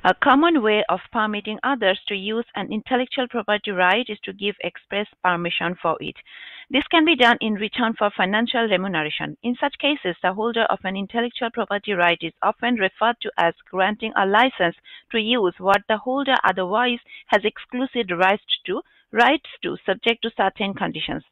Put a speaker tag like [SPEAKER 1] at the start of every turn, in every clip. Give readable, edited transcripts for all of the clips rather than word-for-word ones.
[SPEAKER 1] A common way of permitting others to use an intellectual property right is to give express permission for it. This can be done in return for financial remuneration. In such cases, the holder of an intellectual property right is often referred to as granting a license to use what the holder otherwise has exclusive rights to subject to certain conditions.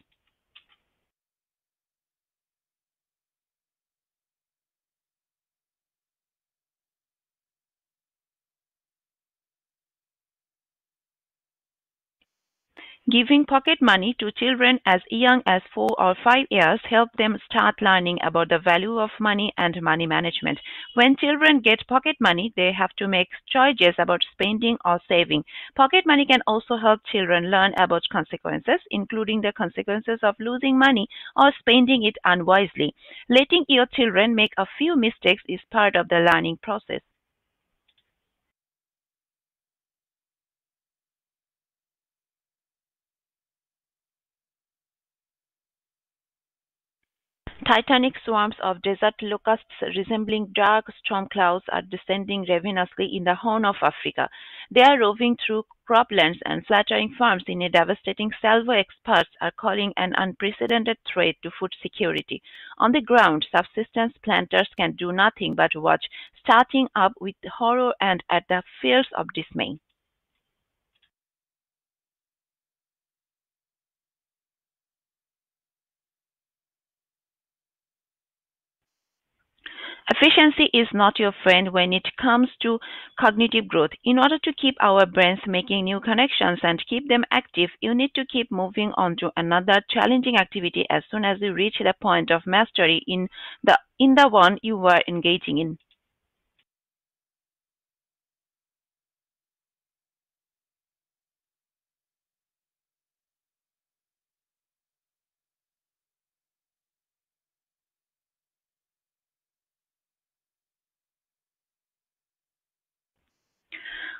[SPEAKER 1] Giving pocket money to children as young as 4 or 5 years help them start learning about the value of money and money management. When children get pocket money, they have to make choices about spending or saving. Pocket money can also help children learn about consequences, including the consequences of losing money or spending it unwisely. Letting your children make a few mistakes is part of the learning process. Titanic swarms of desert locusts resembling dark storm clouds are descending ravenously in the Horn of Africa. They are roving through croplands and slaughtering farms in a devastating salvo experts are calling an unprecedented threat to food security. On the ground, subsistence planters can do nothing but watch, starting up with horror and at the fears of dismay. Efficiency is not your friend when it comes to cognitive growth. In order to keep our brains making new connections and keep them active, you need to keep moving on to another challenging activity as soon as you reach the point of mastery in the one you were engaging in.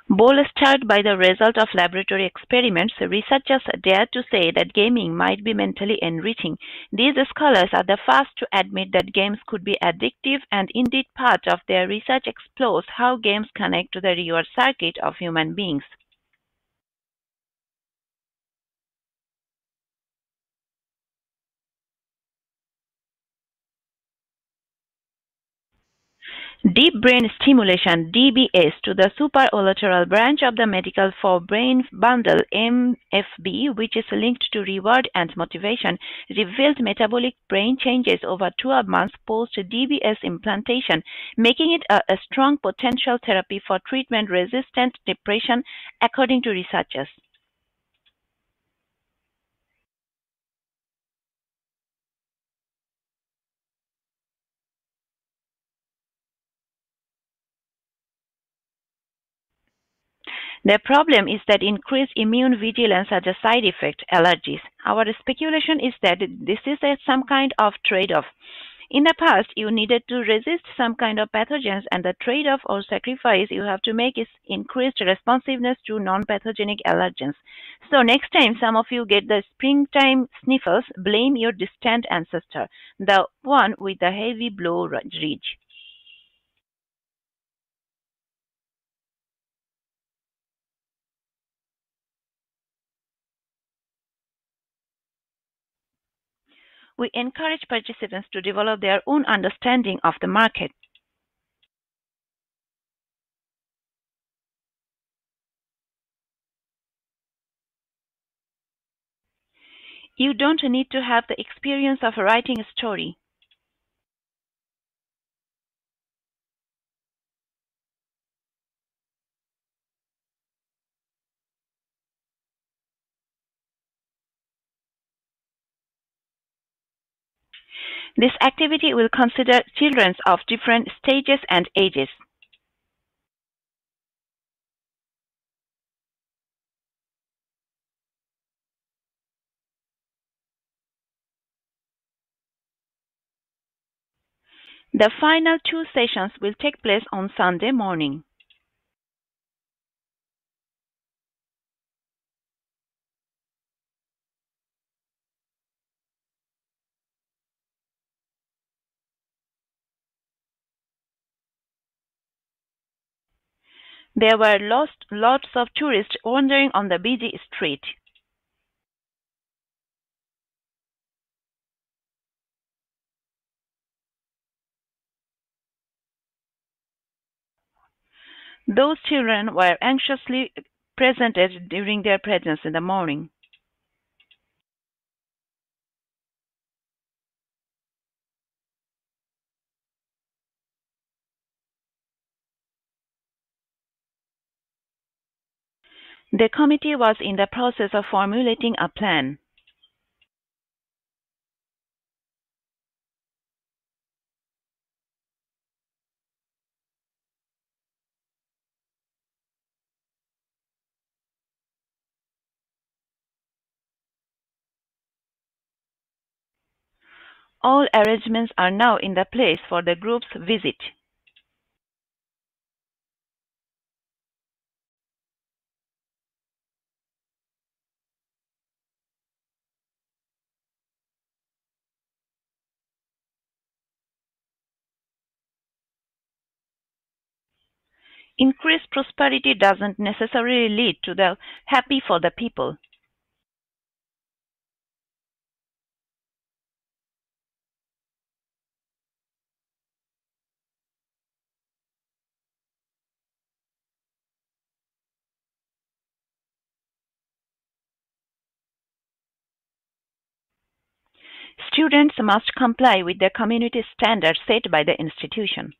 [SPEAKER 1] Bolstered by the result of laboratory experiments, researchers dare to say that gaming might be mentally enriching. These scholars are the first to admit that games could be addictive, and indeed part of their research explores how games connect to the reward circuit of human beings. Deep brain stimulation (DBS) to the supralateral branch of the medical forebrain bundle (MFB), which is linked to reward and motivation, revealed metabolic brain changes over 12 months post-DBS implantation, making it a strong potential therapy for treatment-resistant depression, according to researchers. The problem is that increased immune vigilance has a side effect, allergies. Our speculation is that this is some kind of trade-off. In the past, you needed to resist some kind of pathogens, and the trade-off or sacrifice you have to make is increased responsiveness to non-pathogenic allergens. So next time some of you get the springtime sniffles, blame your distant ancestor, the one with the heavy blow ridge. We encourage participants to develop their own understanding of the market. You don't need to have the experience of writing a story. This activity will consider children of different stages and ages. The final two sessions will take place on Sunday morning. There were lots of tourists wandering on the busy street. Those children were anxiously presented during their presence in the morning. The committee was in the process of formulating a plan. All arrangements are now in the place for the group's visit. Increased prosperity doesn't necessarily lead to the happy for the people. Students must comply with the community standards set by the institution.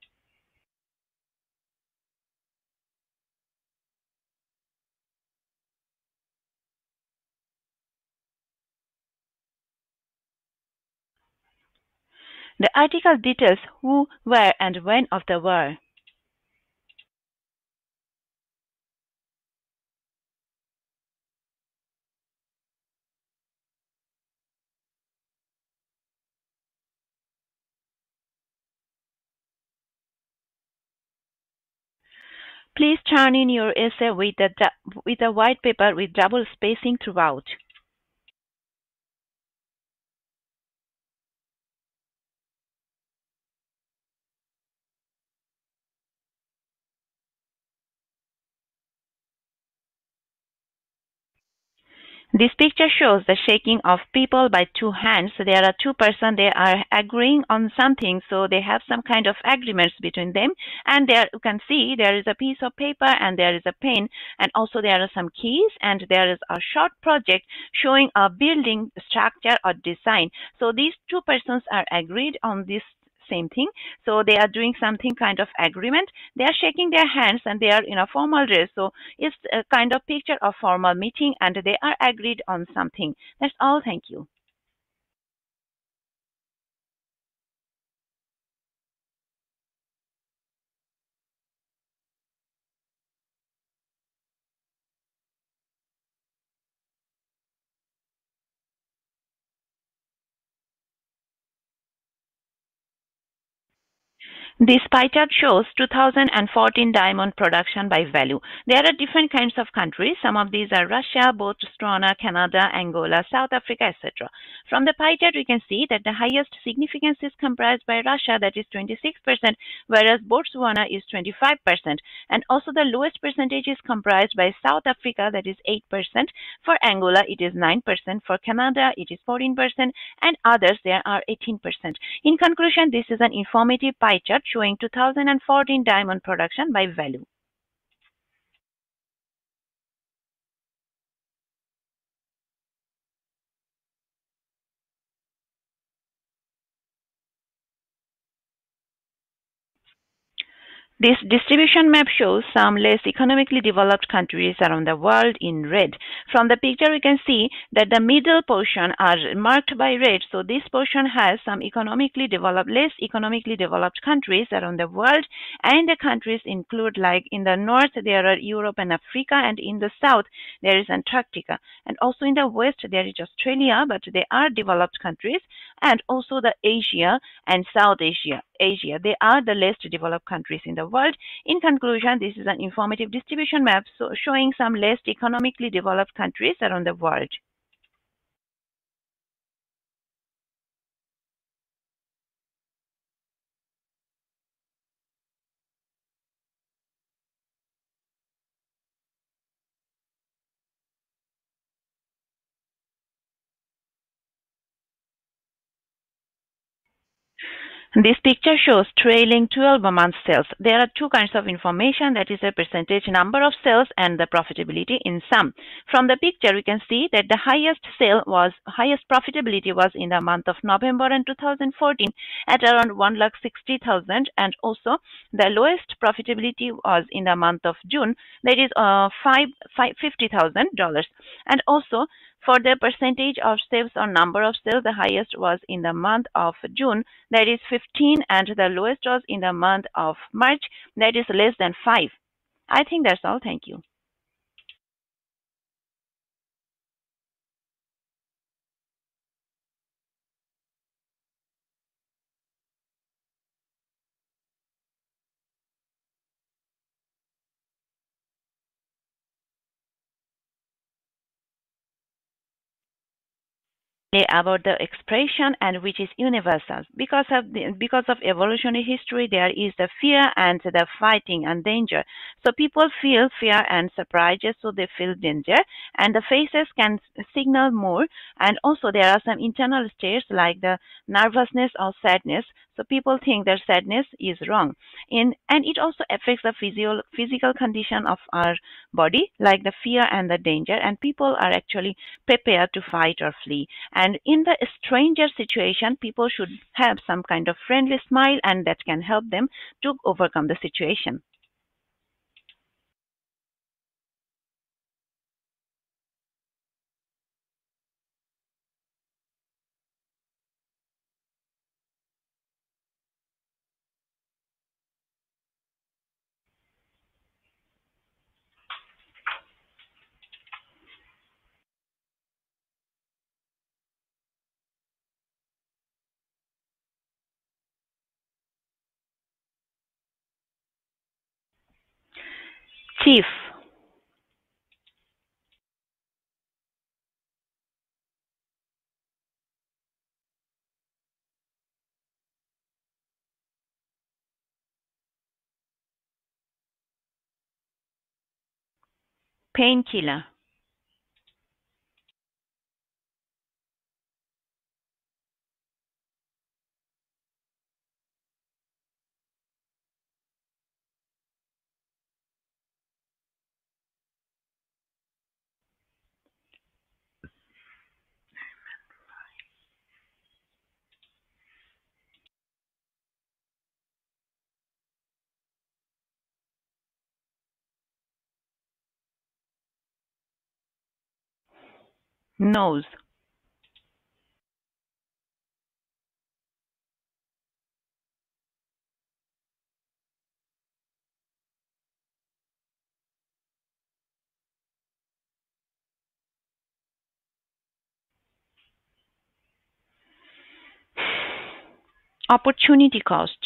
[SPEAKER 1] The article details who, where, and when of the war. Please turn in your essay with a white paper with double spacing throughout. This picture shows the shaking of people by two hands. There are two persons, they are agreeing on something, so they have some kind of agreements between them. And there you can see there is a piece of paper and there is a pen, and also there are some keys, and there is a short project showing a building structure or design. So these two persons are agreed on this same thing. So they are doing something kind of agreement. They are shaking their hands and they are in a formal dress. So it's a kind of picture of formal meeting and they are agreed on something. That's all. Thank you. This pie chart shows 2014 diamond production by value. There are different kinds of countries. Some of these are Russia, Botswana, Canada, Angola, South Africa, etc. From the pie chart, we can see that the highest significance is comprised by Russia, that is 26%, whereas Botswana is 25%. And also the lowest percentage is comprised by South Africa, that is 8%. For Angola, it is 9%. For Canada, it is 14%. And others, there are 18%. In conclusion, this is an informative pie chart showing 2014 diamond production by value. This distribution map shows some less economically developed countries around the world in red. From the picture, we can see that the middle portion are marked by red. So this portion has some less economically developed countries around the world. And the countries include, like in the north, there are Europe and Africa. And in the south, there is Antarctica. And also in the west, there is Australia, but they are developed countries. And also the Asia and South Asia. They are the least developed countries in the world. In conclusion, this is an informative distribution map showing some less economically developed countries around the world. This picture shows trailing 12-month sales. There are two kinds of information, that is a percentage number of sales and the profitability in sum. From the picture, we can see that the highest profitability was in the month of November in 2014 at around 1,60,000, and also the lowest profitability was in the month of June, that is $50,000. And also for the percentage of sales or number of sales, the highest was in the month of June, that is 15, and the lowest was in the month of March, that is less than 5. I think that's all. Thank you. About the expression and which is universal because of evolutionary history, there is the fear and the fighting and danger. So people feel fear and surprises, so they feel danger, and the faces can signal more. And also there are some internal states like the nervousness or sadness, so people think their sadness is wrong. And it also affects the physical condition of our body, like the fear and the danger, and people are actually prepared to fight or flee. And in the stranger situation, people should have some kind of friendly smile, and that can help them to overcome the situation. Thief, painkiller, nose, opportunity cost,